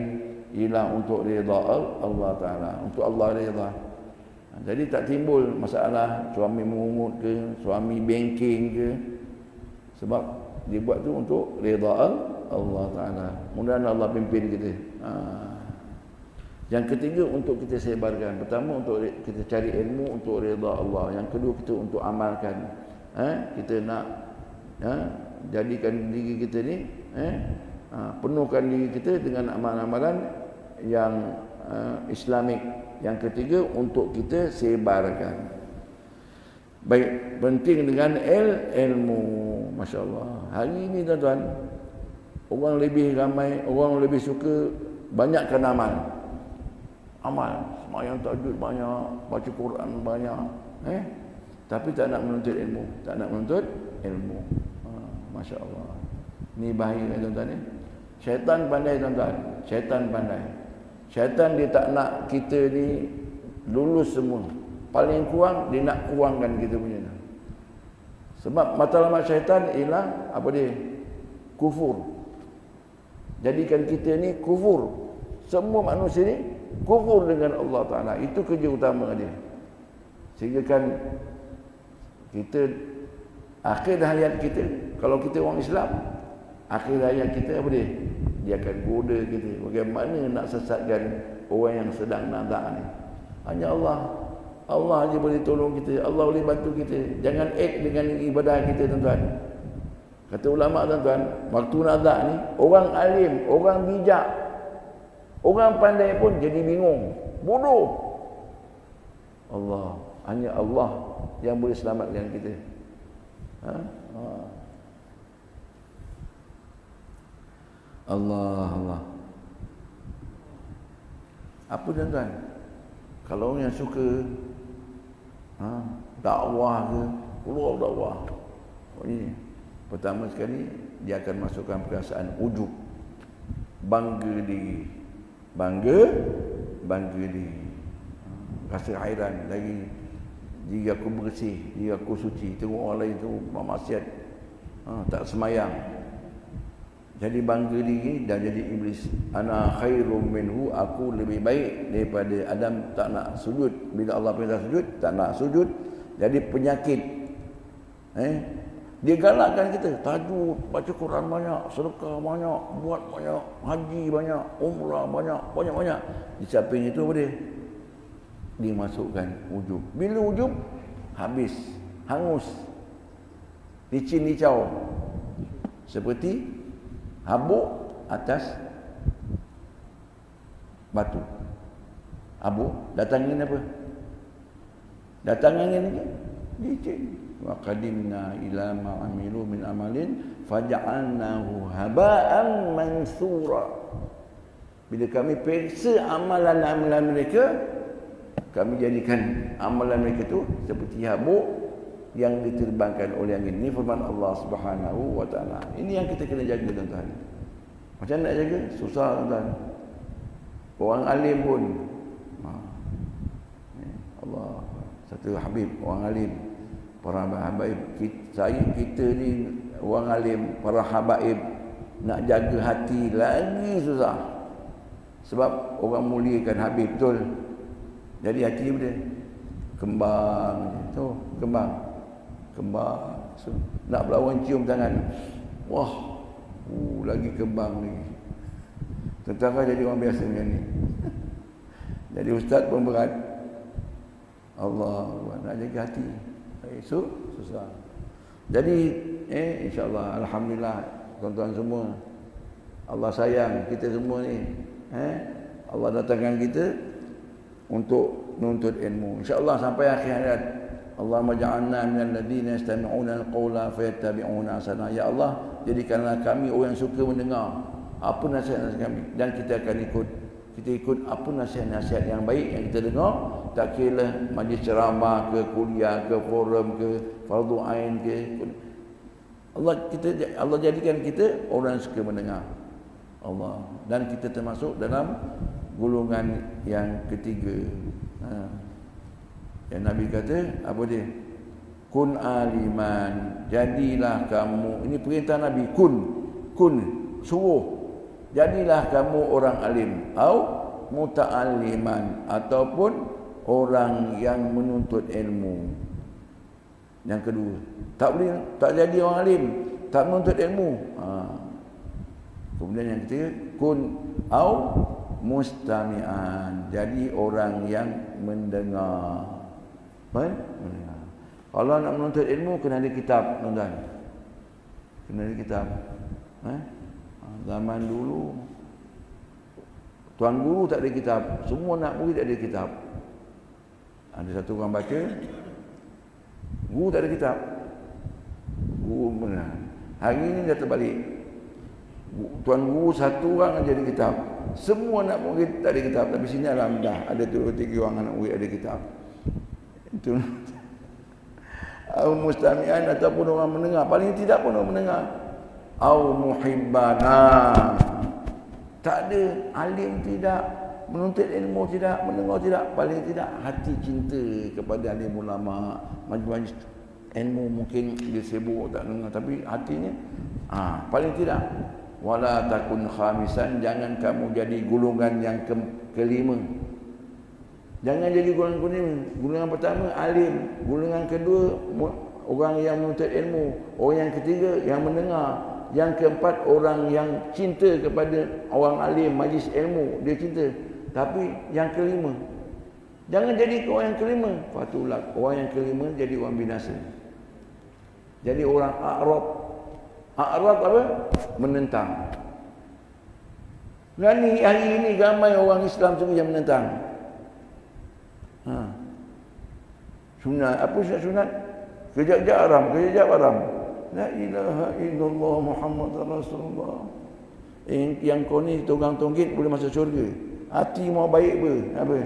ialah untuk redha Allah Taala, untuk Allah redha. Jadi tak timbul masalah suami mengungut ke, suami bengking ke, sebab dibuat tu untuk redha Allah Taala. Mudah-mudahan Allah pimpin kita. Yang ketiga untuk kita sebarkan. Pertama untuk kita cari ilmu untuk redha Allah. Yang kedua kita untuk amalkan. Kita nak jadikan diri kita ni penuhkan diri kita dengan amalan-amalan yang Islamik. Yang ketiga untuk kita sebarkan. Baik, penting dengan ilmu. Masya Allah. Hari ini tuan-tuan, orang lebih ramai, orang lebih suka banyakkan amal. Sembahyang tahajud banyak, baca Quran banyak, tapi tak nak menuntut ilmu, tak nak menuntut ilmu. Masya Allah. Ni bahaya tuan-tuan ni. Syaitan pandai tuan-tuan, syaitan pandai. Syaitan dia tak nak kita ni lulus semua. Paling kurang dia nak kurangkan kita punya. Sebab matlamat syaitan ialah apa dia? Kufur. Jadikan kita ni kufur. Semua manusia ni kufur dengan Allah Ta'ala. Itu kerja utama dia. Sehingga kan kita akhir hayat kita, kalau kita orang Islam, akhir hayat kita apa dia? Dia akan goda kita. Bagaimana nak sesatkan orang yang sedang nazak ni. Hanya Allah aja boleh tolong kita. Allah boleh bantu kita. Jangan act dengan ibadah kita tuan-tuan. Kata ulama tuan-tuan, waktu nazak ni, orang alim, orang bijak, orang pandai pun jadi bingung. Bodoh. Hanya Allah yang boleh selamatkan kita. Allah. Apa tuan-tuan? Kalau orang yang suka dakwah ke, keluar dakwah. Ini pertama sekali dia akan masukkan perasaan ujub, bangga diri. Bangga diri. Rasa hairan lagi, diri aku bersih, diri aku suci. Tengok orang lain tu bermaksiat, tak semayang. Jadi bangga diri dan jadi iblis. Ana khairum minhu, aku lebih baik daripada Adam. Tak nak sujud. Bila Allah perintah sujud, tak nak sujud. Jadi penyakit. Dia galakkan kita. Tajud, baca Quran banyak, sedekah banyak, buat banyak, haji banyak, umrah banyak, banyak-banyak. Di samping itu apa dia? Dimasukkan ujub. Bila ujub, habis, hangus, licin licau. Seperti habuk atas batu. Habuk datang angin apa? Datang angin ni licin. Wa qadimna ila ma amilu min amalin faj'alnahu haba'an mansura. Bila kami periksa amalan-amalan mereka, kami jadikan amalan mereka tu seperti habuk yang diterbangkan oleh angin. Ini firman Allah Subhanahu wa taala. Ini yang kita kena jaga tuan-tuan. Macam nak jaga? Susah tuan-tuan. Orang alim pun Allah, satu habib orang alim, para habaib kita ni orang alim, para habaib nak jaga hati lagi susah. Sebab orang muliakan habib betul. Jadi hati dia kembang tu, kembang. So, nak berlawan cium tangan. Wah, lagi kembang lagi. Tentara jadi orang biasa macam ni. Jadi ustaz pun berat. Allah, nak jaga hati. So, susah. Jadi, insya-Allah, alhamdulillah tuan-tuan semua. Allah sayang kita semua ni. Allah datangkan kita untuk menuntut ilmu. InsyaAllah sampai akhir hayat. Allahumma ja'alna minal ladzina yastami'una al-qawla fayattabi'una ahsana. Ya Allah, jadikanlah kami orang yang suka mendengar apa nasihat kami dan kita akan ikut apa nasihat-nasihat yang baik yang kita dengar, tak kira majlis ceramah ke, kuliah ke, forum ke, fardu ain ke. Allah jadikan kita orang yang suka mendengar Allah, dan kita termasuk dalam golongan yang ketiga. Yang Nabi kata apa dia? Kun aliman, jadilah kamu. Ini perintah Nabi. Kun suruh, jadilah kamu orang alim, atau muta'alliman, ataupun orang yang menuntut ilmu. Yang kedua, tak jadi orang alim, tak menuntut ilmu. Kemudian yang ketiga, kun au mustami'an, jadi orang yang mendengar. Kalau nak menuntut ilmu kena ada kitab, tuan-tuan. Kena ada kitab. Zaman dulu tuan guru tak ada kitab, semua nak murid tak ada kitab. Ada satu orang baca, guru tak ada kitab. Guru mana? Hari ini dah terbalik. Tuan guru satu orang aja ada kitab. Semua nak murid tak ada kitab. Tapi sini alhamdulillah ada 2-3 orang anak murid ada kitab. Itu au mustami'an, ataupun orang mendengar, paling tidak pun orang mendengar. Au muhibbana, tak ada alim tidak, menuntut ilmu tidak, mendengar tidak, paling tidak hati cinta kepada alim ulama. Majlis ilmu mungkin dia sibuk tak dengar, tapi hatinya paling tidak. Wala takun khamisan, jangan kamu jadi golongan yang kelima. Jangan jadi golongan kelima. Golongan pertama alim, golongan kedua orang yang menuntut ilmu, orang yang ketiga yang mendengar, yang keempat orang yang cinta kepada orang alim, majlis ilmu, dia cinta. Tapi yang kelima, jangan jadi orang yang kelima. Fatulak, orang yang kelima jadi orang binasa. Jadi orang a'rad. A'rad apa? Menentang. Dan hari ini ramai orang Islam semua yang menentang. Sunat, apa sunat? Kejap-kejap haram, kejap-kejap haram. La ilaha illallah Muhammad Rasulullah. Yang kau ni tonggang-tonggit boleh masuk syurga. Hati mau baik apa?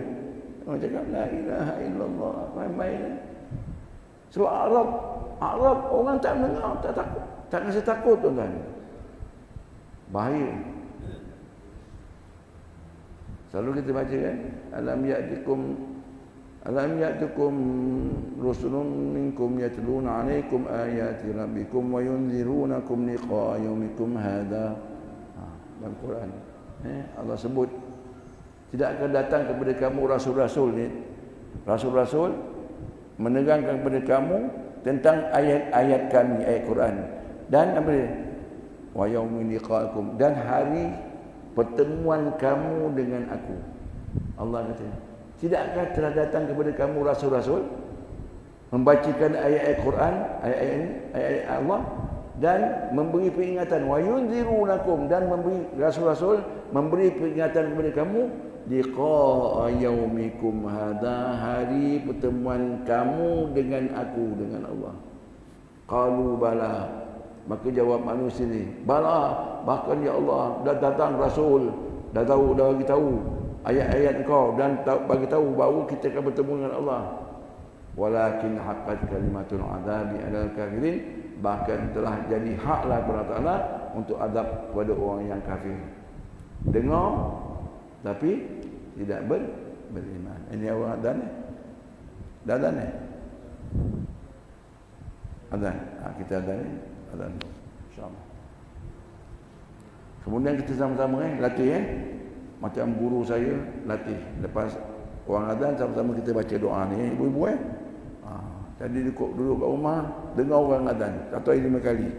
Orang cakap la ilaha illallah. Main-main. Sebab Arab orang tak mendengar, tak takut. Tak rasa takut, tuan-tuan. Bahaya. Selalu kita baca kan, Alam ya'tikum rusulun minkum yatluna 'alaikum ayati rabbikum wa yunzirunakum liqa'a yaumikum hadha. Dalam Quran. Allah sebut tidak akan datang kepada kamu rasul-rasul ni. Rasul-rasul menerangkan kepada kamu tentang ayat-ayat kami, ayat Quran. Dan apa dia? Wa yaumil liqa'ikum, dan hari pertemuan kamu dengan aku. Allah kata, tidakkah telah datang kepada kamu rasul-rasul membacakan ayat-ayat Quran, ayat-ayat Allah, dan memberi peringatan, wa yunzirunakum, dan memberi rasul-rasul memberi peringatan kepada kamu, liqa'a yaumikum hadha, hari pertemuan kamu dengan aku, dengan Allah. Qalu bala, maka jawab manusia ni, bala, bahkan ya Allah dah datang rasul, dah bagi tahu ayat-ayat kau, dan bagi tahu bahawa kita akan bertemu dengan Allah. Walakin haqqat kalimatul adabi 'alal kafirin, bahkan telah jadi haklah kepada Taala untuk adab kepada orang yang kafir. Dengar tapi tidak beriman. Ini orang adan ni. Adan ni. Adan. Kita adan ni. Adan. InsyaAllah. Kemudian kita sama-sama latih macam guru saya latih. Lepas orang adan sama-sama kita baca doa ni, ibu-ibu jadi duduk kat rumah dengar orang adan 1 hari 5 kali.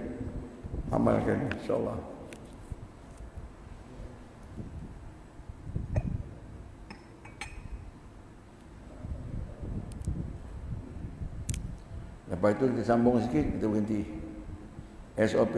Amalkan insya-Allah. Lepas itu kita sambung sikit, kita berhenti. SOP.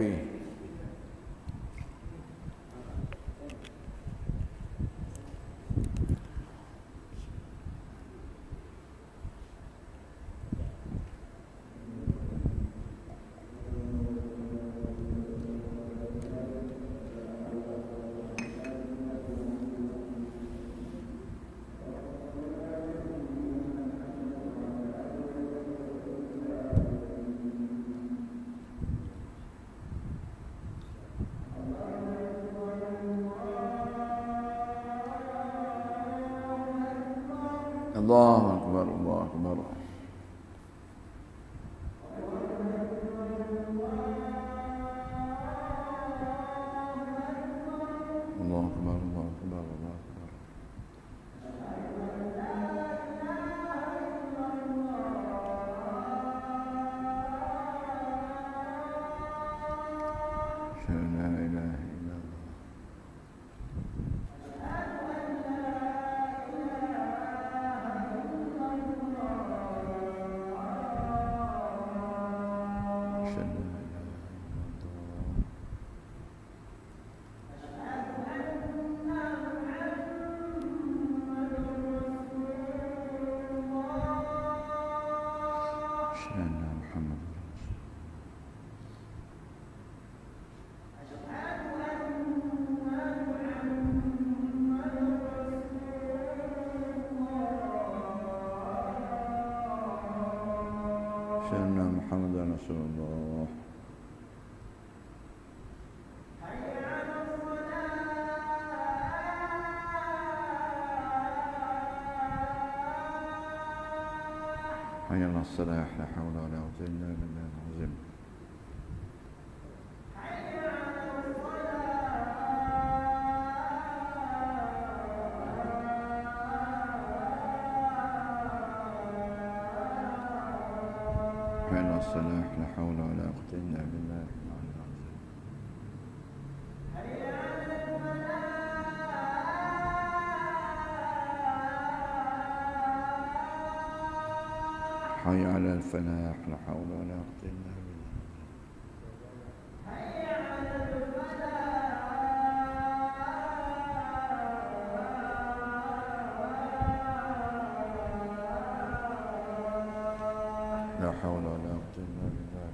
Allahu Akbar, Allahu Akbar. Allahu Akbar, Allahu Akbar, Allahu Akbar. Asyhadu an la ilaha illallah. Sayyidina Muhammad Rasulullah. حي على الصلاة لا حول ولا قوة إلا بالله العظيم. حي على الصلاة لا حول ولا قوة إلا بالله العظيم. حي على الفلاح لا حول ولا قوة إلا بالله. لا حول ولا قوة إلا بالله.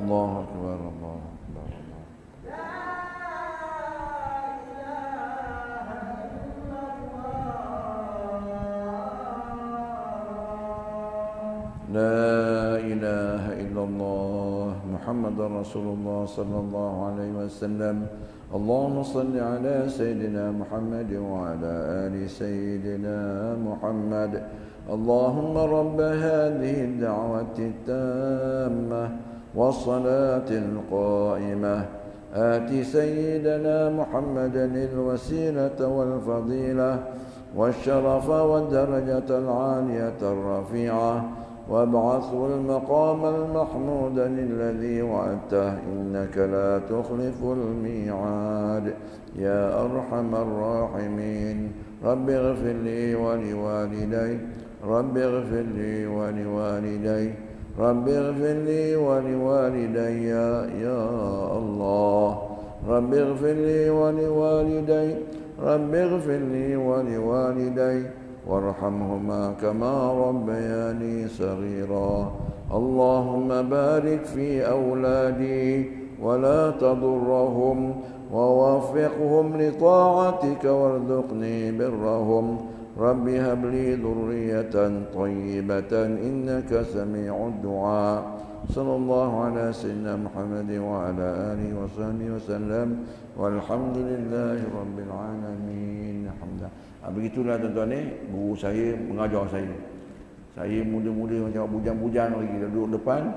الله أكبر، الله أكبر، الله. لا إله إلا الله محمد رسول الله صلى الله عليه وسلم. اللهم صل على سيدنا محمد وعلى آل سيدنا محمد. اللهم رب هذه الدعوة التامة والصلاة القائمة آت سيدنا محمدا الوسيلة والفضيلة والشرف والدرجة العالية الرفيعة وابعثه المقام المحمود الذي وعدته إنك لا تخلف الميعاد يا أرحم الراحمين. رب اغفر لي ولوالدي، رب اغفر لي ولوالدي، رب اغفر لي ولوالدي يا الله. رب اغفر لي ولوالدي، رب اغفر لي ولوالدي وارحمهما كما ربياني صغيرا. اللهم بارك في أولادي ولا تضرهم ووفقهم لطاعتك وارزقني برهم. رب هب لي ذرية طيبة إنك سميع الدعاء. صلى الله على سيدنا محمد وعلى آله وصحبه وسلم والحمد لله رب العالمين. Alhamdulillah. Begitulah tuan-tuan ni, guru saya mengajar saya. Saya muda-muda macam bujang-bujang lagi duduk depan,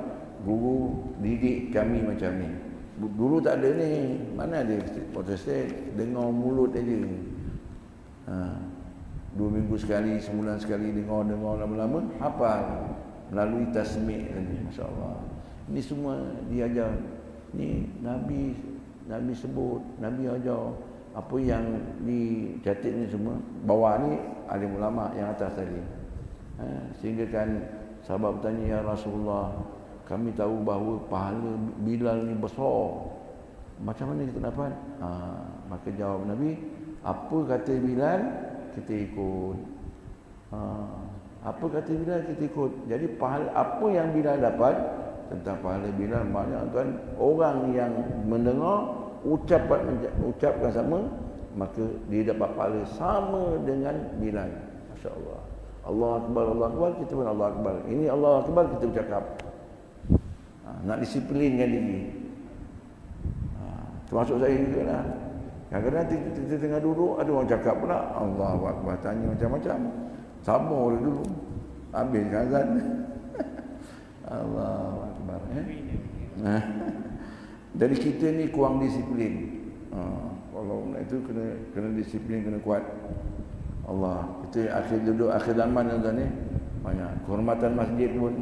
guru didik kami macam ni. Dulu tak ada ni, mana ada protestan, dengar mulut aja. 2 minggu sekali, sebulan sekali dengar lama-lama hafal melalui tasmi' tadi, masya-Allah. Ini semua diajar. Ni Nabi sebut, Nabi ajar. Apa yang dicatat ni semua, bawah ni alim ulama, yang atas tadi. Sehingga kan sahabat bertanya, ya Rasulullah, kami tahu bahawa pahala Bilal ni besar. Macam mana kita dapat? Maka jawab Nabi, apa kata Bilal, kita ikut. Apa kata Bilal, kita ikut. Jadi pahala apa yang Bilal dapat, tentang pahala Bilal, banyak kan orang yang mendengar ucapkan sama, maka dia dapat pahala sama dengan Bilal. Masya-Allah. Allah Akbar, Allah Akbar, kita pun Allah Akbar. Ini Allah Akbar, kita bercakap. Nak disiplinkan diri. Termasuk saya juga lah. Kadang-kadang kita tengah duduk, ada orang cakap pula, Allahu Akbar, tanya macam-macam. Sama orang dulu. Habiskan azan. Allahu Akbar. Jadi kita ni kurang disiplin. Kalau itu kena disiplin, kena kuat. Allah, kita akhir zaman tuan ni banyak kehormatan masjid pun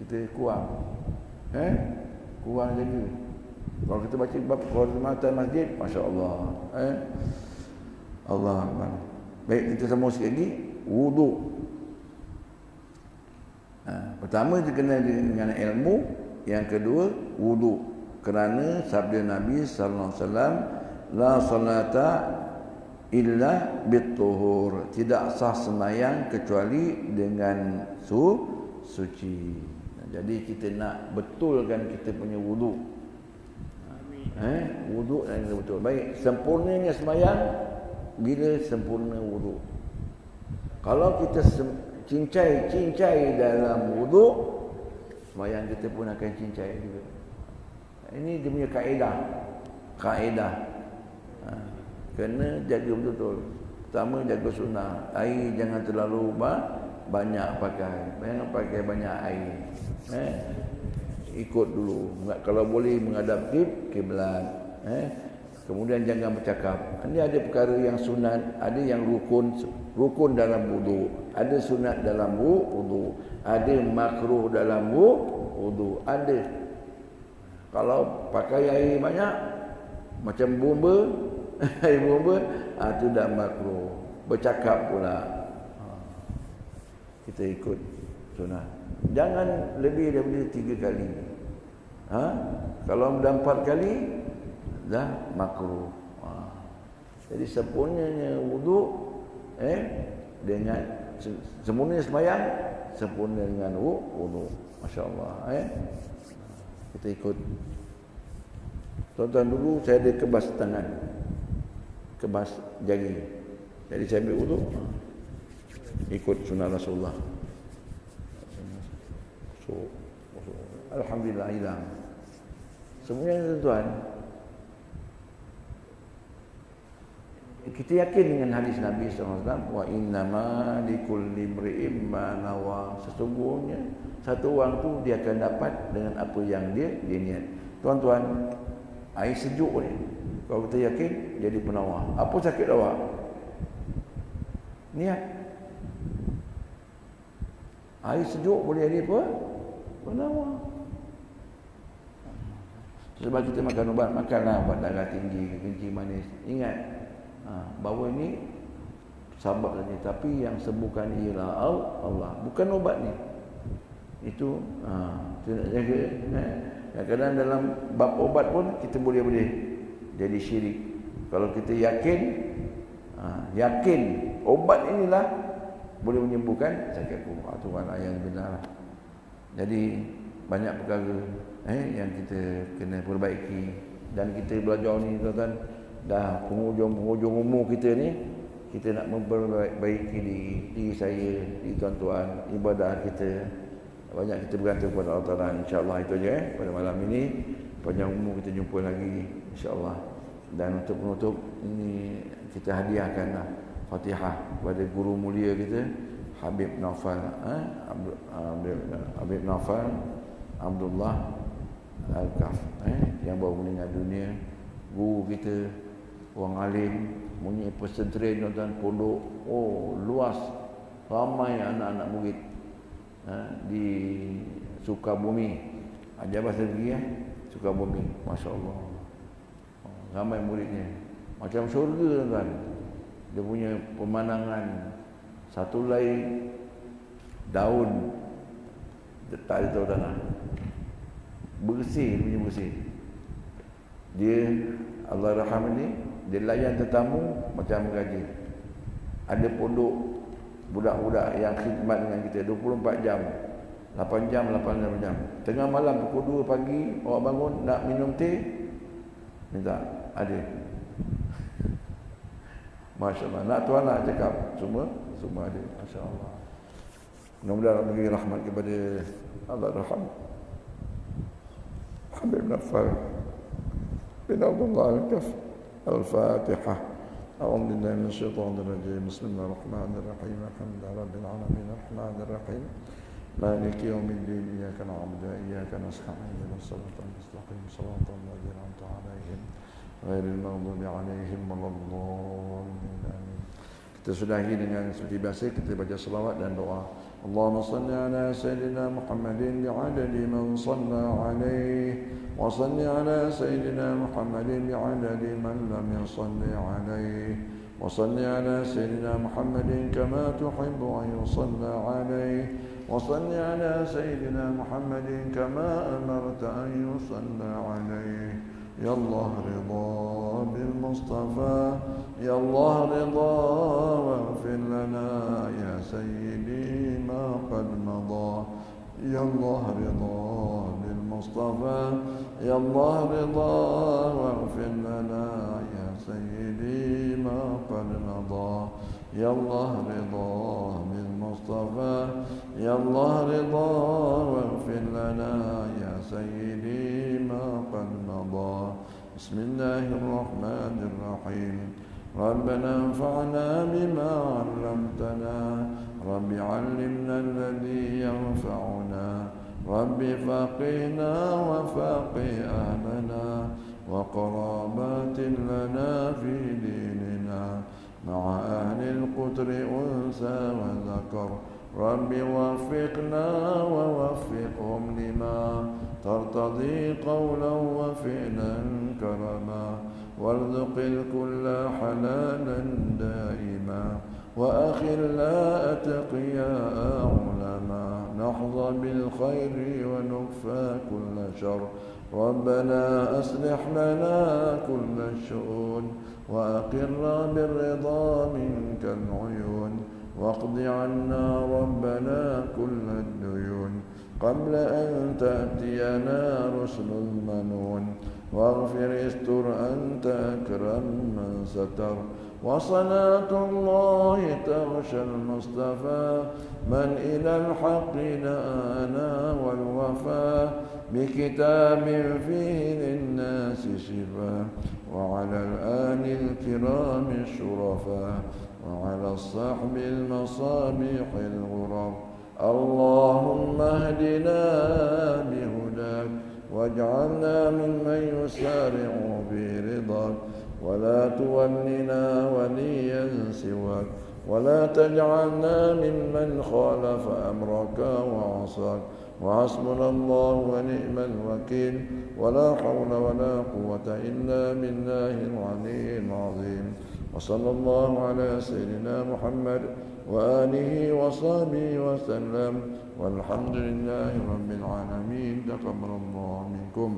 kita kurang. Kurang jaga. Kalau kita baca bab kehormatan masjid, masya-Allah. Allah Akbar. Baik, kita sambung sikit lagi. Wudu. Pertama dia kena dengan ilmu, yang kedua wudu. Kerana sabda Nabi sallallahu alaihi wasallam, la salata illa bituhur. Tidak sah sembahyang kecuali dengan suci. Jadi kita nak betulkan kita punya wudu. Wudu yang betul. Baik, sempurnanya sembahyang bila sempurna wudu. Kalau kita cincai dalam wudu, sembahyang kita pun akan cincai juga. Ini dia punya kaedah. Kena jaga betul-betul. Pertama, jaga sunnah. Air jangan terlalu banyak pakai. Jangan pakai banyak air. Ikut dulu. Kalau boleh menghadap kiblat. Kemudian jangan bercakap. Ini ada perkara yang sunat, ada yang rukun dalam wudu, ada sunat dalam wudu, ada makruh dalam wudu, ada. Kalau pakai air banyak macam bomba, air bomba, itu dah makruh. Bercakap pula. Kita ikut sunat. Jangan lebih daripada 3 kali. Kalau dah 4 kali dah makruh. Jadi sempurnanya wudu dengan sempurnanya sembahyang sempurna dengan wudu. Masya-Allah. Kita ikut. Tuan-tuan, dulu saya ada kebas tangan, kebas jari. Jadi saya ambil wudu, ikut sunnah Rasulullah. Alhamdulillah hilang. Semuanya tuan-tuan, kita yakin dengan hadis Nabi SAW, wa innama likulli imri'in ma nawa. Sesungguhnya satu orang tu dia akan dapat dengan apa yang dia niat. Tuan-tuan, air sejuk ni, kalau kita yakin jadi penawar. Apa sakit awak? Niat. Air sejuk boleh jadi apa? Penawar. Sebab kita makan ubat, makanlah ubat darah tinggi, kencing manis. Ingat, bahawa ini sabab saja, tapi yang sembuhkan ialah Allah, bukan ubat ni. Itu kita nak jaga. Kadang-kadang dalam bab obat pun kita boleh jadi syirik. Kalau kita yakin obat inilah boleh menyembuhkan sakit kulit, itu yang benar. Jadi banyak perkara yang kita kena perbaiki, dan kita belajar ni tuan-tuan, dah penghujung umur kita ni, kita nak memperbaiki diri saya, diri tuan-tuan, ibadah kita. Banyak kita bergantung kepada Allah Ta'ala. InsyaAllah itu je pada malam ini. Panjang umur kita jumpa lagi InsyaAllah. Dan untuk penutup ini, kita hadiahkanlah Fatihah kepada guru mulia kita, Habib Naufal Habib Naufal Abdullah Al-Kaf, yang baru meninggal dunia. Guru kita, orang alim, punya pesantren tuan-tuan, pondok, luas, ramai anak-anak murid di Sukabumi. Ajar bahasa lagi Sukabumi, masya-Allah. Ramai muridnya. Macam syurga tuan-tuan. Dia punya pemandangan, satu lain daun tak ada tahu tanah. Bersih, punya bersih. Dia Allah rahmat ni, dia layan tetamu macam gaji. Ada pondok budak-budak yang khidmat dengan kita 24 jam. 8 jam. Tengah malam pukul 2 pagi awak bangun nak minum teh, minta, ada. Masya-Allah. Nak tuan nak cakap, semua ada. Masya-Allah. Mudah-mudahan bagi rahmat kepada Allah rahmat Habib Naufal بنبض الله الكف. الفاتحة. أعوذ بالله من الشيطان الرجيم. بسم الله الرحمن الرحيم. الحمد لله رب العالمين الرحمن الرحيم مالك يوم الدين. إياك نعبد وإياك نستعين. اهدنا الصراط المستقيم صراط الذين أنعمت عليهم غير المغضوب عليهم ولا الضالين. آمين. Kita sudahi dengan seperti biasa kita baca selawat dan doa. Allahumma salli ala sayyidina Muhammadin bi'adadi man shalla alaihi wa salli ala sayyidina Muhammadin bi'adadi man lam yusalli alaihi wa salli ala sayyidina Muhammadin kama tuhibbu an yusalla alaihi wa salli ala sayyidina Muhammadin kama amarta an yusalla alaihi. Ya Allah ridha bil Mustafa, Ya Allah ridha waghfir lana ya sayyidi ma qad madha. Ya Allah ridha bil Mustafa, Ya Allah ridha waghfir lana ya sayyidi ma qad madha. Ya Allah ridha bil Mustafa, Ya Allah ridha waghfir lana ya sayyidi ma qad madha. بسم الله الرحمن الرحيم. ربنا انفعنا بما علمتنا. رب علمنا الذي ينفعنا. رب فقهنا وفقه أهلنا وقرابات لنا في ديننا مع أهل القتر أنثى وذكر. رب وفقنا ووفقهم لما ترتضي قولا وفعلا كرما. وارزق الكل حلالا دائما وأخلاء أتقياء علما. نحظى بالخير ونكفى كل شر. ربنا أصلح لنا كل الشؤون وأقرنا بالرضا منك العيون. واقض عنا ربنا كل الديون قبل أن تأتينا رسل المنون. واغفر استر أنت أكرم من ستر. وصلاة الله تغشى المصطفى من إلى الحق دعانا والوفا بكتاب فيه للناس شفاء. وعلى الآل الكرام الشرفاء وعلى الصحب المصابيح الغرر. اللهم اهدنا بهداك واجعلنا ممن يسارع في رضاك. ولا تولنا وليا سواك ولا تجعلنا ممن خالف أمرك وعصاك. وحسبنا الله ونعم الوكيل. ولا حول ولا قوة إلا بالله العلي العظيم. وصلى الله على سيدنا محمد وآله وصحبه وسلم والحمد لله رب العالمين. تقبل الله منكم.